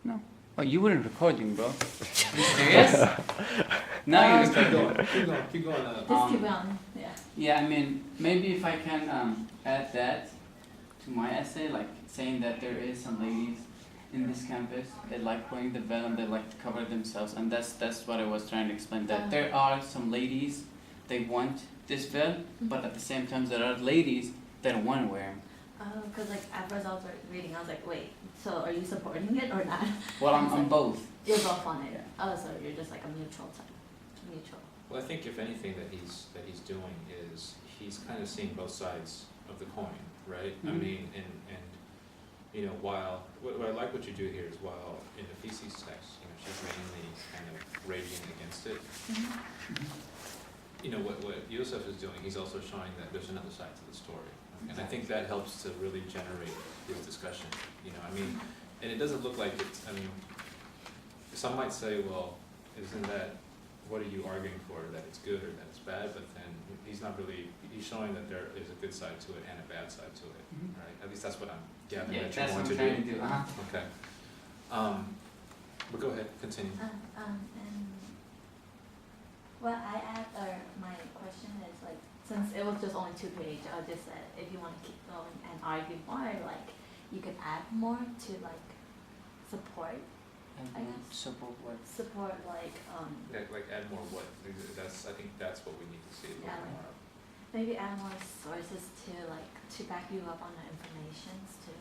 No. Oh, you weren't recording, bro. You serious? Now you're recording. Keep going. Just keep going, yeah. Yeah, I mean, maybe if I can add that to my essay, like saying that there is some ladies in this campus that like wearing the veil and they like to cover themselves, and that's what I was trying to explain. That there are some ladies they want this veil, but at the same time there are ladies that don't want to wear them. Oh, because like at first I was reading, I was like, wait, so are you supporting it or not? Well, I'm both. You're both on it. Yeah. Oh, so you're just like a neutral type. Neutral. Well, I think if anything that he's doing is he's kind of seeing both sides of the coin, right? I mean, and you know, while what I like what you do here is while in the feces text, you know, she's mainly kind of raging against it. You know, what Yosef is doing, he's also showing that there's another side to the story. And I think that helps to really generate his discussion. You know, I mean, and it doesn't look like it's, I mean, some might say, well, isn't that, what are you arguing for, that it's good or that it's bad? But then he's not really, he's showing that there is a good side to it and a bad side to it, right? At least that's what I'm gathering that you want to do. Yeah, that's what I'm trying to do. Okay. But go ahead, continue. And what I asked, or my question is like, since it was just only 2 pages, I just said if you want to keep going and argue more, like you could add more to like support. I guess. Support what? Support like Like add more what? That's, I think that's what we need to see a little Yeah, more of. maybe add more sources to like to back you up on the informations too.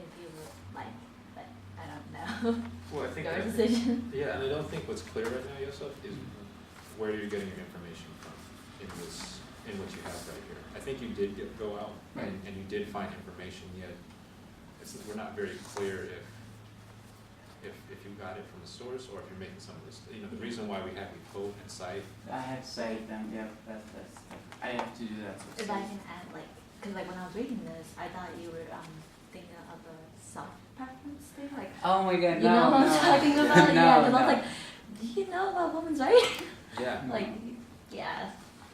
If you would like, but I don't know. Well, I think Your that, decision. yeah, and I don't think what's clear right now, Yosef, is where you're getting your information from in what you have right here. I think you did go out and you did find information, yet we're not very clear if you got it from the source or if you're making some of this. You know, the reason why we have you quote and cite. I have cited them. Yeah, that's. I have to do that. If I can add like, cause like when I was reading this, I thought you were thinking of the self-preference thing, like. Oh my God! You know what I'm talking about? No, yeah, because I no. was like, do you know about women's rights? Yeah. Like, yeah.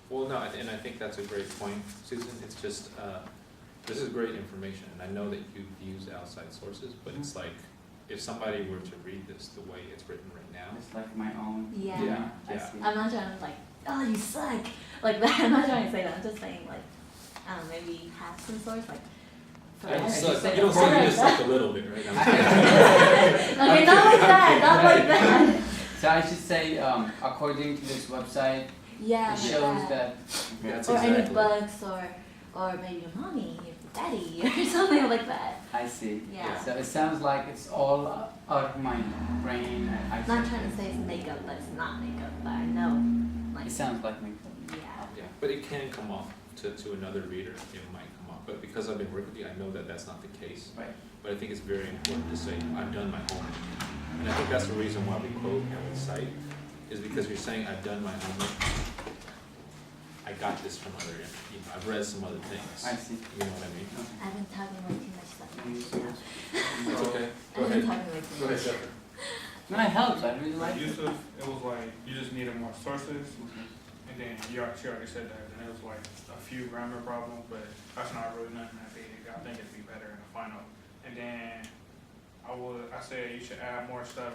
Well, no, and I think that's a great point, Susan. It's just, this is great information, and I know that you've used outside sources, but it's like, if somebody were to read this the way it's written right now. It's like my own. Yeah. Yeah. I see. I'm not trying to like, oh, you suck, like that. I'm not trying to say that. I'm just saying like, I don't know, maybe have some source like. For You don't us. suck, you just suck a little bit right now. Okay, not like that. Not like that. So I should say, according to this website, Yeah. it shows that. That's Or any exactly. books or maybe your mommy, your daddy, or something like that. I see. Yeah. So it sounds like it's all out of my brain. I'm not trying to say it's makeup, but it's not makeup. But I know, like, It sounds like me. yeah. Yeah, but it can come off to another reader, it might come off. But because I've been working with you, I know that that's not the case. Right. But I think it's very important to say, I've done my homework. And I think that's the reason why we quote and we cite, is because you're saying, I've done my homework. I got this from other, you know, I've read some other things. I see. You know what I mean? I've been talking way too much stuff. That's okay. Go I've been ahead. talking way too Go much. ahead, Shepard. No, it helps. I really like it. Yusuf, it was like you just needed more sources, and then she already said that, and it was like a few grammar problems, but that's not really nothing that big. I think it'd be better in the final. And then I said you should add more stuff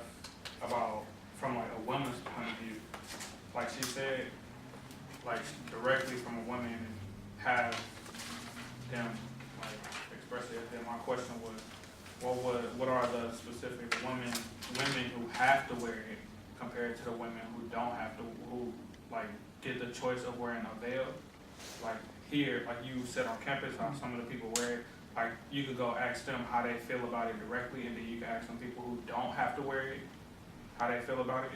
about from like a woman's point of view, like she said, like directly from a woman, have them like express it. Then my question was, what are the specific women who have to wear it compared to the women who don't have to, who like get the choice of wearing a veil? Like here, like you said on campus, how some of the people wear it. Like you could go ask them how they feel about it directly, and then you can ask some people who don't have to wear it how they feel about it,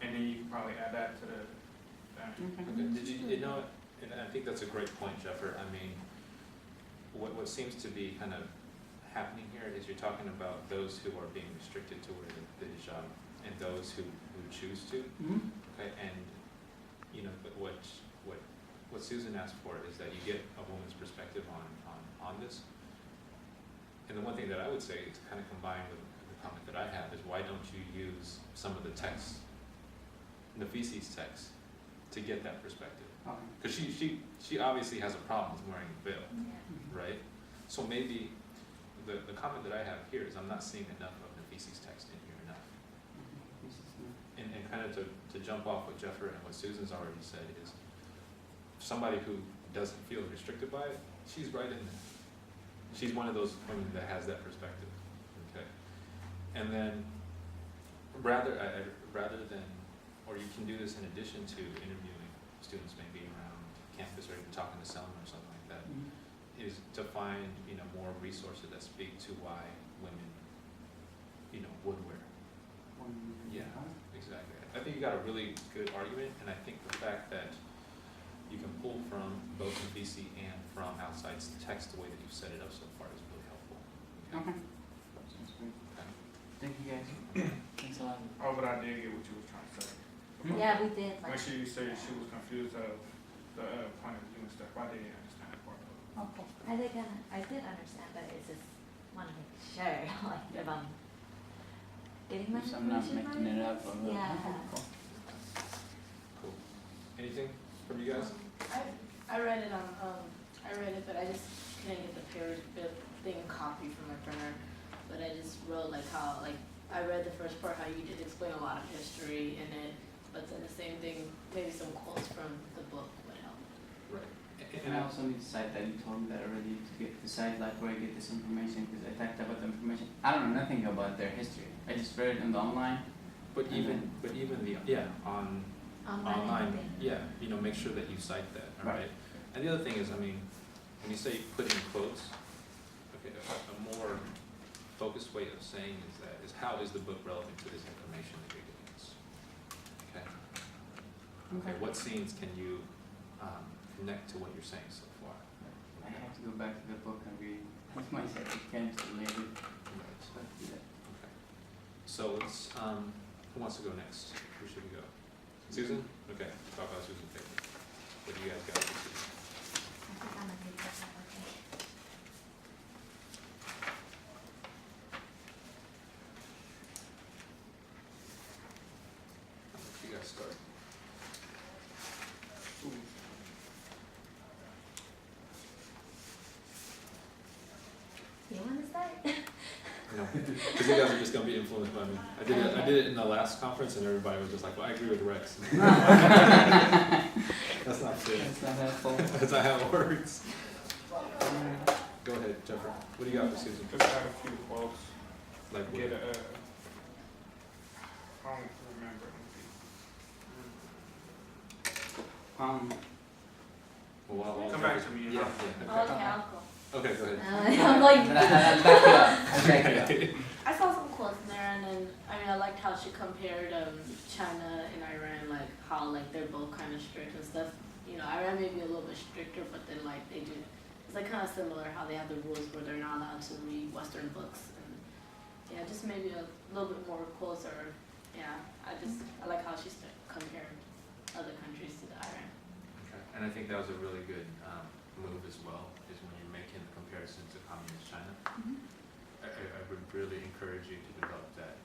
and then you can probably add that to the thing. Okay, did you know, and I think that's a great point, Jeffrey. I mean, what seems to be kind of happening here is you're talking about those who are being restricted to wear the hijab and those who choose to. Okay, and you know, but what Susan asked for is that you get a woman's perspective on this. And the one thing that I would say, to kind of combine with the comment that I have, is why don't you use some of the text, Nafisi's text, to get that perspective? Because she obviously has a problem with wearing a veil, right? So maybe the comment that I have here is I'm not seeing enough of Nafisi's thesis text in here enough. This is not- And kind of to jump off what Jeffer and what Susan's already said is, somebody who doesn't feel restricted by it, she's right in there. She's one of those women that has that perspective, okay? And then, rather than, or you can do this in addition to interviewing students maybe around campus or even talking to someone or something like that, Mhm. is to find, more resources that speak to why women, would wear. Yeah. Exactly. I think you got a really good argument, and I think the fact that you can pull from both in VC and from outside text the way that you've set it up so far is really helpful. Okay. Sounds great. Okay. Thank you guys. Thanks a lot. Oh, but I did get what you was trying to say. Yeah, we did, When like, she said she was confused of the point of view and stuff, I did understand that part of it. okay, I did understand, but it's just wanna make sure, like, if I'm getting my So I'm not information making right. it up. Or Yeah. Okay, cool. Cool. Anything from you guys? I read it on, I read it, but I just couldn't get the thing copy from my printer. But I just wrote like how, like, I read the first part, how you did explain a lot of history in it, but then the same thing, maybe some quotes from the book would help. Right. And I also need to cite that you told me that already to get the site like where I get this information because I typed about the information. I don't know nothing about their history. I just read it in the online. But even on online, Everything. yeah, make sure that you cite that, all Right. right? And the other thing is, when you say put in quotes, okay, a more focused way of saying is how is the book relevant to this information that you're giving us? Okay, what scenes can you connect to what you're saying so far? I have to go back to the book and read my second chemistry related. Right. So I do that. Okay. So let's, who wants to go next? Who should we go? Susan? Okay, talk about Susan's paper. What do you guys got for Susan? I think I'm gonna take that, okay. I'll let you guys start. You wanna start? No, because you guys are just gonna be influenced by me. I did it in the last conference, and everybody was just like, "Well, I agree with Rex." That's not fair. That's not helpful. That's not how it works. Go ahead, Jeffrey. What do you got for Susan? Just add a few quotes, Like what? get a, I don't remember. Well, Come back to me, Yeah. Oh, Yeah. okay, I'll go. Okay, go ahead. I'm like, But I'll back you up. I'll back you up. I saw some quotes in there, and then I liked how she compared China and Iran, like how like they're both kind of strict and stuff. Iran may be a little bit stricter, but then like they do, it's like kind of similar how they have the rules where they're not allowed to read Western books, and yeah, just maybe a little bit more closer. Yeah, I like how she compared other countries to the Iran. Okay. And I think that was a really good move as well, is when you're making the comparison to communist China. I would really encourage you to develop that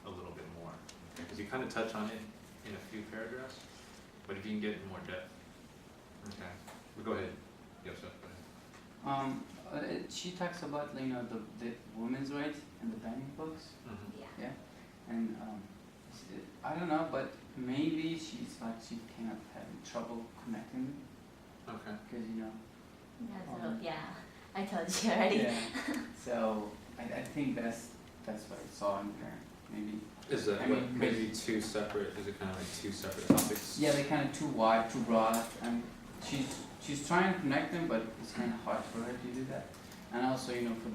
a little bit more, because you kind of touch on it in a few paragraphs, but if you can get in more depth. Okay. Well, go ahead. Yosef, go ahead. She talks about the women's rights in the banning books. yeah. Yeah, and I don't know, but maybe she's like she kind of having trouble connecting Okay. because Yeah, so, yeah, I told you already. Yeah. So I think that's what I saw in her. Maybe. Is that I mean, maybe two separate? Is it kind of like two separate topics? Yeah, they're kind of too wide, too broad, and she's trying to connect them, but it's kind of hard for her to do that. And also, for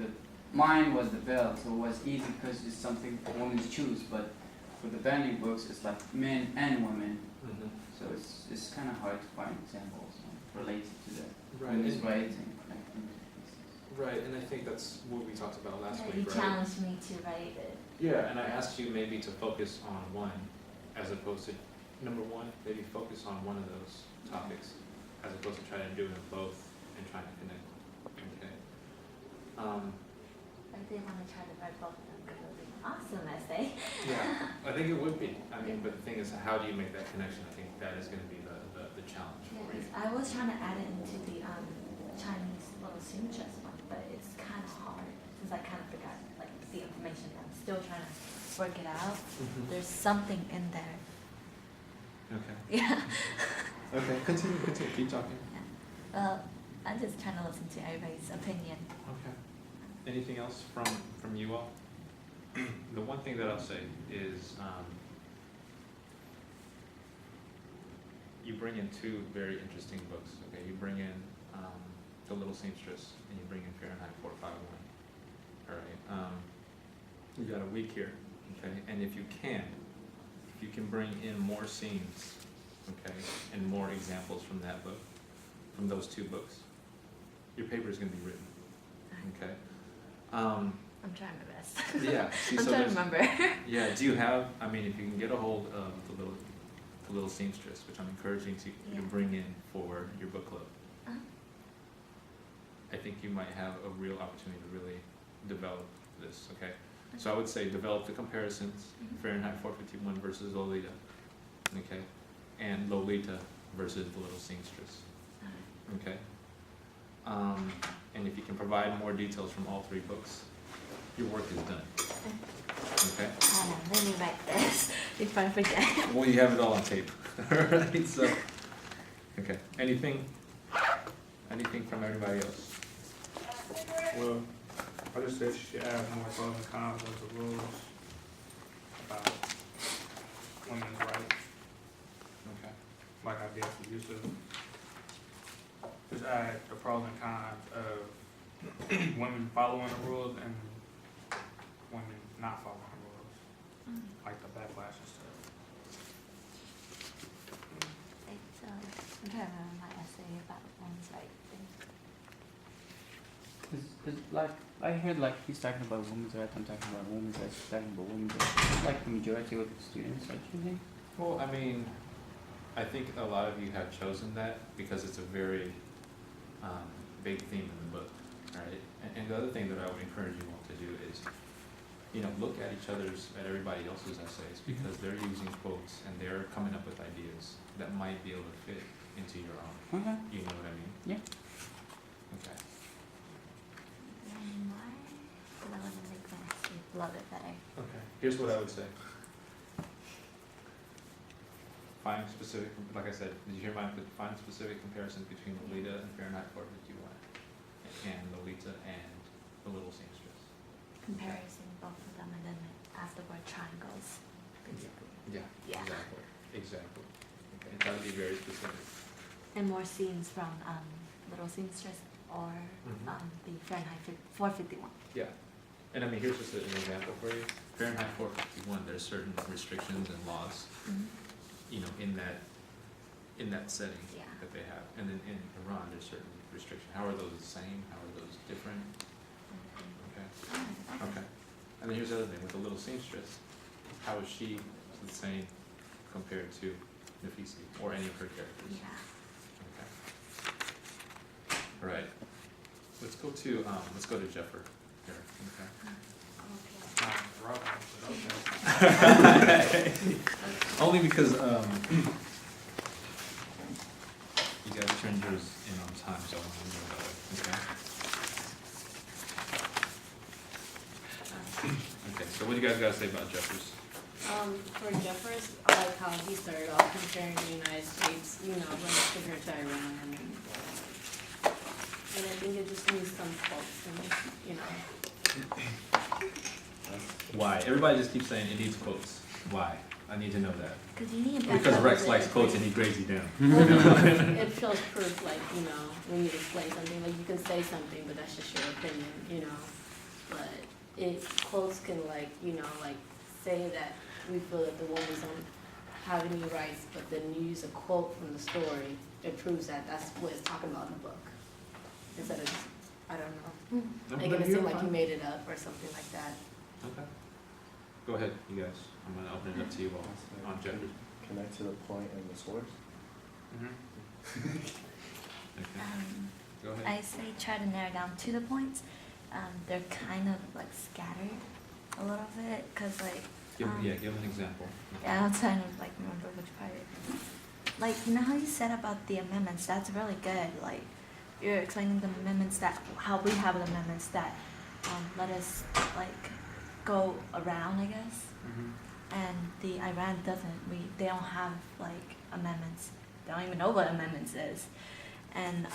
mine was the belt, so it was easy because it's something women choose. But for the bending books, it's like men and women, Mm-hmm. so it's kind of hard to find examples related to the Right. women's And, rights and connecting the pieces. right, and I think that's what we talked about last Yeah, you week, right? challenged me to write it. Yeah, and I asked you maybe to focus on one, as opposed to number one. Maybe focus on one of those topics, as opposed to trying to do them both and trying to connect. Okay. I did want to try to write both of them because it would be an awesome essay. Yeah, I think it would be. I mean, but the thing is, how do you make that connection? I think that is going to be the challenge Yeah, for you. 'cause I was trying to add it into the Chinese little sutras one, but it's kind of hard since I kind of forgot like the information. I'm still trying to work it out. There's something in there. Okay. Yeah. Okay, continue, keep talking. Well, I'm just trying to listen to everybody's opinion. Okay. Anything else from you all? The one thing that I'll say is, you bring in two very interesting books, okay? You bring in, The Little Seamstress, and you bring in Fahrenheit 451. All right, you got a week here, okay? And if you can bring in more scenes, okay, and more examples from that book, from those two books, your paper is gonna be written, okay? I'm trying my best. Yeah. See, I'm so trying to there's- remember. Yeah, do you have, I mean, if you can get a hold of the little seamstress, which I'm encouraging you Yeah. to bring in for your book club, Uh-huh. I think you might have a real opportunity to really develop this, okay? So I would say develop the comparisons, Mhm. Fahrenheit 451 versus Lolita, okay? And Lolita versus the little seamstress, okay? And if you can provide more details from all three books, your work is done, okay? Hold on, let me write this before I forget. Well, you have it all on tape, alright, so, okay, anything from everybody else? Well, I just said she should add more pros and cons of the rules about women's rights, Okay. like I did for Yusuf. Just add the pros and cons of women following the rules and women not following the rules, like the backlash and stuff. It's, I'm trying to remember my essay about women's rights thing. Is like I heard like he's talking about women's rights, I'm talking about women's rights, he's talking about women's rights. Like the majority of the students, don't you think? Well, I mean, I think a lot of you have chosen that because it's a very big theme in the book, right? And the other thing that I would encourage you all to do is, look at everybody else's essays, because they're using quotes and they're coming up with ideas that might be able to fit into your own. Okay. You know what I mean? Yeah. Okay. Why? Because I want to make my essay a little bit better. Okay. Here's what I would say. Find specific, like I said, did you hear mine? Find specific comparisons between Lolita and Fahrenheit 451, and Lolita and the Little Seamstress. Comparison both of them and then afterward triangles, basically. Yeah. Yeah. Exactly. Okay, try to be very specific. And more scenes from Little Seamstress or Mhm. the Fahrenheit 451. Yeah. And I mean, here's just an example for you. Fahrenheit 451, there's certain restrictions and laws, in that setting Yeah. that they have. And then in Iran, there's certain restrictions. How are those the same? How are those different? Okay. Okay. And then here's the other thing, with the Little Seamstress, how is she the same compared to Nafisi or any of her characters? Yeah. Okay. All right. Let's go to Jeffer here, okay? Wrong, but okay. Only because, you guys turned yours in on time, so I want to know about it, okay? Okay, so what do you guys gotta say about Jeffers? For Jeffers, I like how he started off comparing the United States, when it's compared to Iran, and I think it just needs some quotes and, Why? Everybody just keeps saying it needs quotes. Why? I need to know that. Because you need to back Because up Rex with likes it. quotes and he grades you down. it shows proof, when you explain something, like you can say something, but that's just your opinion, But quotes can say that we feel that the woman don't have any rights, but then you use a quote from the story, it proves that that's what it's talking about in the book. Instead of just, I don't know, making it seem like you made it up or something like that. Okay. Go ahead, you guys. I'm gonna open it up to you all on Jeffers. Connect to the point and the source. Okay. Go ahead. I say try to narrow down to the points. They're kind of scattered a little bit because Give an example. yeah, I'm trying to remember which part. You know how you said about the amendments? That's really good. You're explaining the amendments how we have the amendments that let us go around, I guess. Mhm. And the Iran doesn't. They don't have like amendments. They don't even know what amendments is. And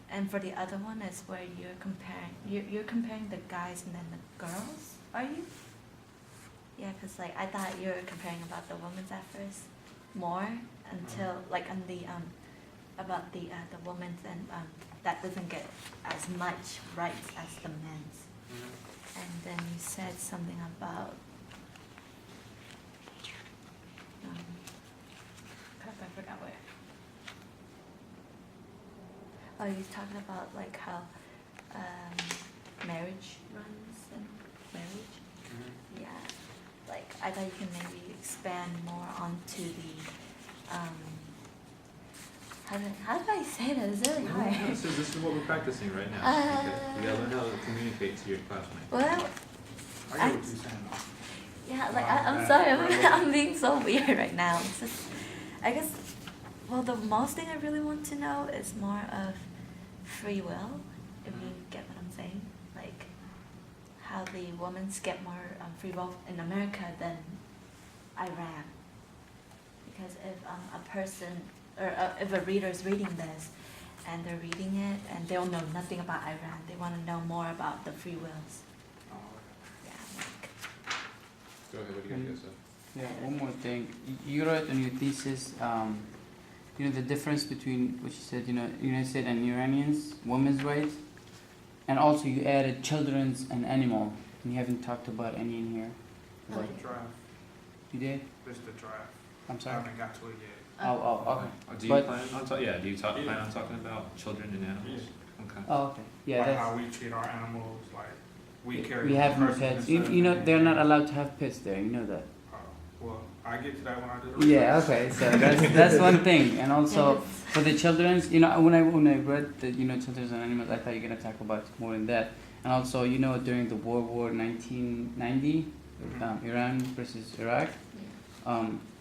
and for the other one is where you're comparing the guys and then the girls. Are you? Yeah, 'cause like I thought you were comparing about the women's at first more until like on the about the women's and that doesn't get as much rights as the men's. Mhm. And then you said something about crap, I forgot where. Oh, you talking about like how marriage runs and marriage. Mhm. Yeah, like I thought you can maybe expand more onto the how do I say that? It's really No, hard. no, this is what we're practicing right now. Okay. You gotta learn how to communicate to your classmates. Well, I get what you're saying though. yeah, like Wow, I'm that sorry, relevant. I'm being so weird right now. It's just, I guess, well, the most thing I really want to know is more of free will, if you get what I'm saying. Like, how the women get more free will in America than Iran. Because if a person, or if a reader is reading this, and they're reading it, and they don't know nothing about Iran, they want to know more about the free wills. Oh, Yeah, like, Go ahead, what do you guys say? Yeah, one more thing. You wrote in your thesis, the difference between what you said, United States and Iranians, women's rights, and also you added children's and animal, and you haven't talked about any in here. Oh, Like, yeah. draft. you did? This is the draft. I'm I sorry. haven't got to it yet. Okay. Do you But- plan on plan on talking about children and animals? Okay. Oh, okay. Yeah, Like that's. how we treat our animals, like we carry. We them have no persons pets. instead You know, of they're not being- allowed to have pets there. You know that. Well, I get to that when I do the Yeah. research. Okay. So that's one thing, and also Yes. for the children's. When I read the children's and animals, I thought you're gonna talk about more than that. And also, during the World War 1990, Iran versus Iraq.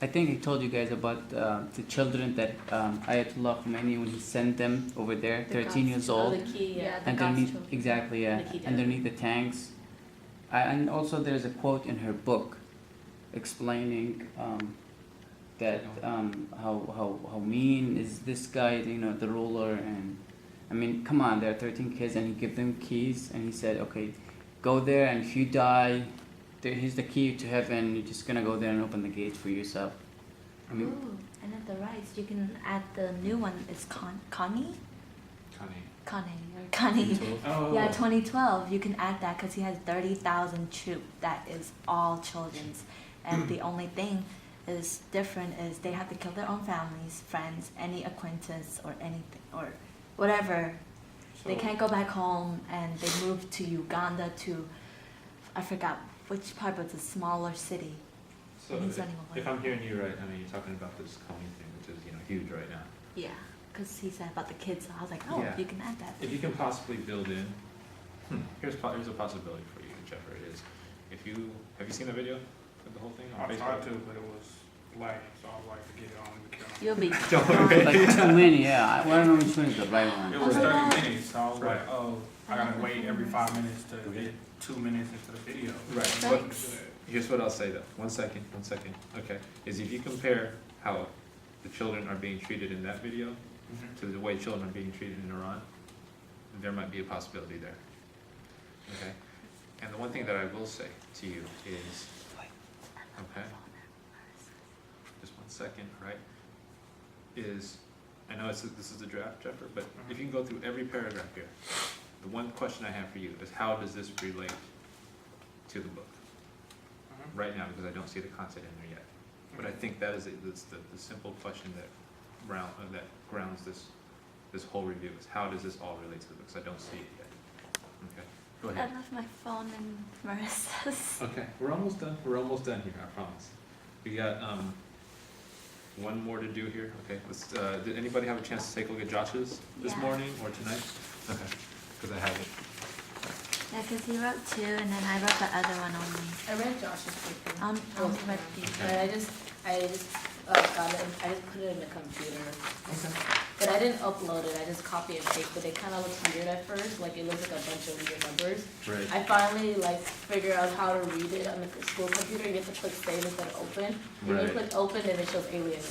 I think I told you guys about the children that Ayatollah Khomeini, when he sent them over there, The 13 years old. Oh, the key, yeah. The Underneath, God's children. exactly, yeah, The key to underneath the tanks. And also there's a quote in her book explaining that how mean is this guy, the ruler, and I mean, come on, there are 13 kids, and he gave them keys, and he said, okay, go there, and if you die, here's the key to heaven. You're just gonna go there and open the gates for yourself. I mean, Ooh, and at the rights, you can add the new one. It's Connie, Connie. Oh. Yeah, 2012. You can add that because he has 30,000 troops. That is all children's, and the only thing is different is they have to kill their own families, friends, any acquaintance or anything or whatever. They So- can't go back home, and they moved to Uganda to, I forgot which part, but it's a smaller city. So He's running away. if I'm hearing you right, I mean, you're talking about this Comey thing, which is, huge right now. Yeah, because he said about the kids. I was like, oh, Yeah. you can add that. If you can possibly build in, here's a possibility for you, Jeffrey, is have you seen the video of the whole thing on I Facebook? tried to, but it was lagging, so I was like, forget it, I don't even care. You'll be. Don't worry. like too many, yeah. I don't know which one is the right one. It was Oh my 30 God. minutes, so I was Right. like, oh, I gotta wait every 5 minutes to get 2 minutes into the video. Right. Thanks. Here's what I'll say though, one second, okay, is if you compare how the children are being treated in that video Mhm. to the way children are being treated in Iran, there might be a possibility there. Okay? And the one thing that I will say to you is, okay, just 1 second, right, is, I know this is a draft, Jeffrey, but if you can go through every paragraph here, the one question I have for you is how does this relate to the book? Mhm. Right now, because I don't see the content in there yet. But I think that is the simple question that grounds this whole review is how does this all relate to the book? Because I don't see it yet. Okay, go I ahead. left my phone in Marissa's. Okay, we're almost done. We're almost done here. I promise. We got one more to do here. Okay, let's. Did anybody have a chance to take a look at Josh's this Yeah. morning or tonight? Okay, because I have it. Yeah, because he wrote 2, and then I wrote the other one only. I read Josh's paper. I'll Both read of them. these. But I just got it. I just put it in the computer. But I didn't upload it. I just copy and paste. But it kind of looks weird at first. Like it looks like a bunch of weird numbers. Right. I finally like figured out how to read it on the school computer. You have to click save instead of open. When Right. you click open, then it shows alien.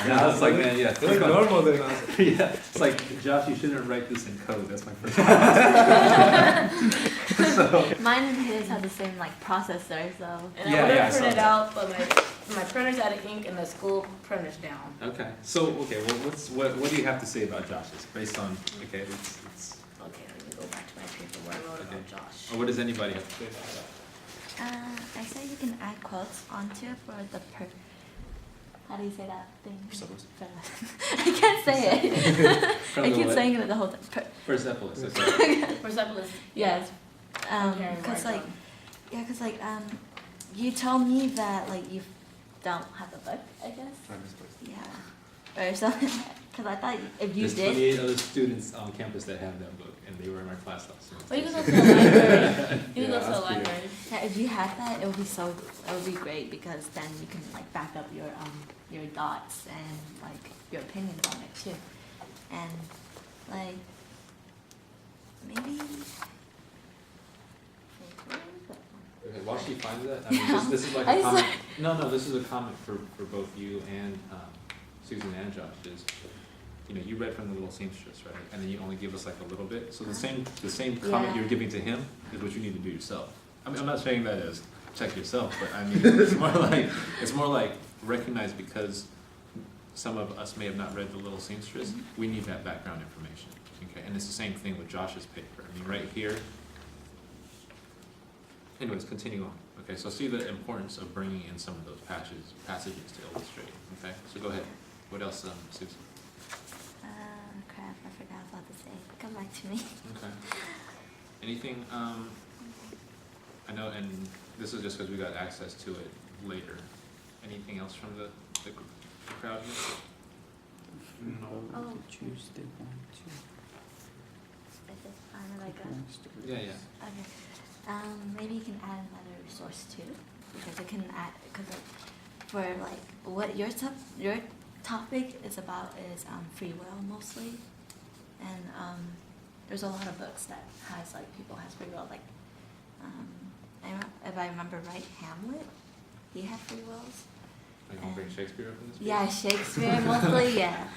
Now it's like, man, yeah. It's like normal then. Yeah, it's like, Josh, you shouldn't write this in code. That's my first. So. Mine and his have the same like processor, so. And Yeah, I would yeah, I have saw printed that. out, but my printer's out of ink and the school printer's down. Okay, so, okay, well, what do you have to say about Josh's, based on, okay, it's, Okay, let me go back to my paper where I wrote Okay. about Josh. or what does anybody have to say about that? I say you can add quotes onto it for the how do you say that thing? Persepolis. I can't say it. From I the keep what? saying it the whole time. Persepolis, okay. Persepolis. Yes. Comparing Cause words like, on. yeah, cause like, you told me that like you don't have the book, I guess. I misplaced. Yeah. Or something. Cause I thought if you There's did. 28 other students on campus that have that book, and they were in my class last semester. Well, you can go to the library. You can Yeah, go to the that's cute. library. Yeah, if you had that, it would be so. It would be great because then you can like back up your thoughts and like your opinions on it too, and like maybe. Okay, while she finds that, I mean, this is like I a comment, swear. no, this is a comment for both you and, Susan and Josh, is, you know, you read from the Little Seamstress, right? And then you only give us like a little bit, so the same comment Yeah. you're giving to him is what you need to do yourself. I mean, I'm not saying that as check yourself, but I mean, it's more like recognize, because some of us may have not read the Little Seamstress, we need that background information, okay? And it's the same thing with Josh's paper, I mean, right here. Anyways, continue on. Okay, so see the importance of bringing in some of those passages to illustrate. Okay, so go ahead. What else, Susan? Crap! I forgot what to say. Come back to me. Okay. Anything? I know, and this is just because we got access to it later. Anything else from the crowd here? No. Oh. Tuesday, 1, 2. Is it finally like a? Yeah, yeah. Okay. Maybe you can add another resource too, because it can add, because like, for like what your topic is about is free will mostly, and there's a lot of books that has like people has free will, like if I remember right, Hamlet, he had free wills. Are you gonna bring Shakespeare up in this? Yeah, Shakespeare mostly, yeah.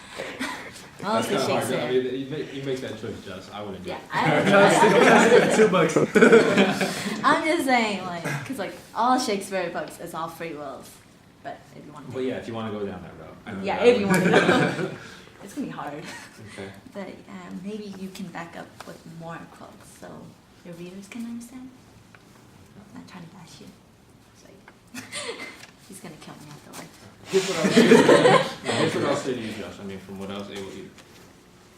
Mostly That's kinda hard. I Shakespeare. mean, you make that choice, Josh. I wouldn't do Yeah, it. I'm just saying, like, cause like all Shakespeare books is all free wills, but if you want to. Well, yeah, if you want to go down that route. I know Yeah, that if one. you want to know. It's gonna be hard, Okay. but maybe you can back up with more quotes so your readers can understand. I'm not trying to bash you. It's like, he's gonna kill me afterwards. Here's what I'll say to you, Josh. I mean, from what I was able to,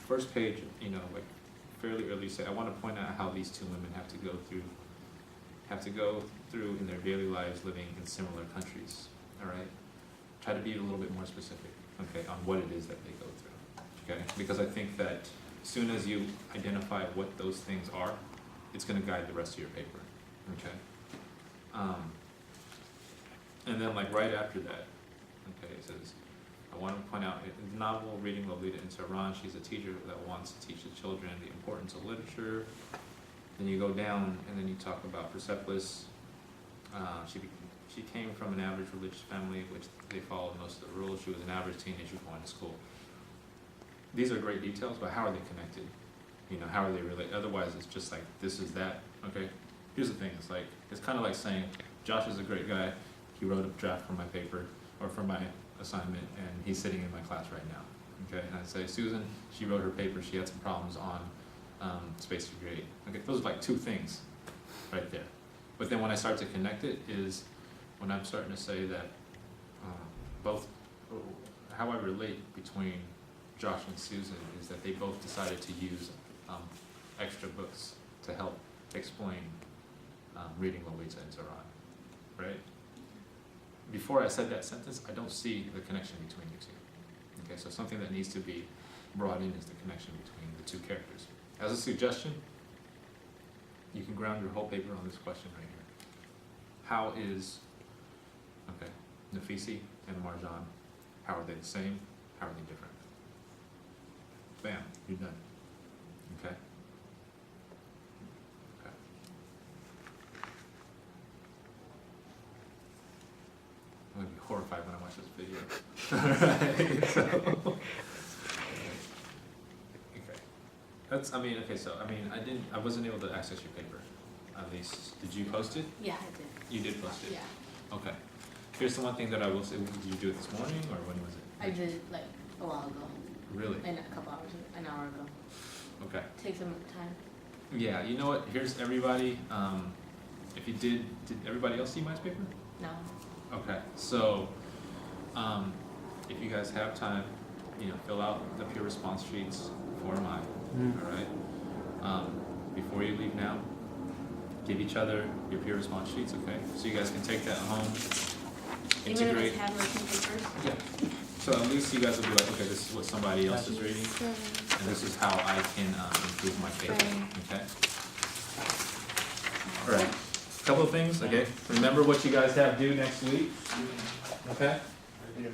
first page, you know, like fairly early, say, I want to point out how these two women have to go through in their daily lives living in similar countries. All right, try to be a little bit more specific, okay, on what it is that they go through, okay? Because I think that as soon as you identify what those things are, it's going to guide the rest of your paper, okay? And then like right after that, okay, it says, I want to point out, in the novel Reading Lolita in Tehran, she's a teacher that wants to teach the children the importance of literature. Then you go down and then you talk about Persepolis. She came from an average religious family, which they followed most of the rules. She was an average teenager going to school. These are great details, but how are they connected? You know, how are they related? Otherwise, it's just like, this is that, okay? Here's the thing, it's kind of like saying, Josh is a great guy. He wrote a draft for my paper, or for my assignment, and he's sitting in my class right now, okay? And I'd say, Susan, she wrote her paper, she had some problems on space degree. Okay, those are like two things right there. But then when I start to connect it is when I'm starting to say that both, how I relate between Josh and Susan is that they both decided to use extra books to help explain Reading Lolita in Tehran, right? Before I said that sentence, I don't see the connection between you two. Okay, so something that needs to be brought in is the connection between the two characters. As a suggestion, you can ground your whole paper on this question right here. How is, okay, Nafisi and the marjan, how are they the same, how are they different? Bam, you're done. Okay? Okay. I'm gonna be horrified when I watch this video. Alright, so. Okay. That's, I wasn't able to access your paper, at least. Did you post it? Yeah, I did. You did post it? Yeah, Okay. Here's the one thing that I will say, did you do it this morning, or when was it? I did it like a while ago, Really? and a couple hours, an hour ago. Okay. Takes some time. Yeah, you know what, here's everybody, if you did everybody else see Mike's paper? No. Okay, so, if you guys have time, fill out the peer response sheets for mine, alright? Before you leave now, give each other your peer response sheets, okay? So you guys can take that home, Even if integrate. it's handwritten papers? Yeah, so at least you guys will be like, okay, this is what somebody else is reading, and this is how I can, improve my paper, okay? Alright, couple of things, okay? Remember what you guys have due next week, okay? Right here.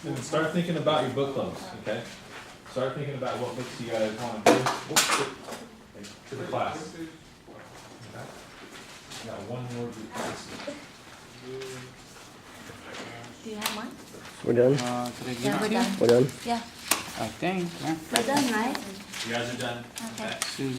And then start thinking about your book clubs, okay? Start thinking about what books you guys wanna bring to the class. Okay? Got one more class. Do you have one? We're done? Could I give Yeah, it we're to you? done. We're done? Yeah, I think, yeah. we're done, right? You guys are done? Okay. Susan.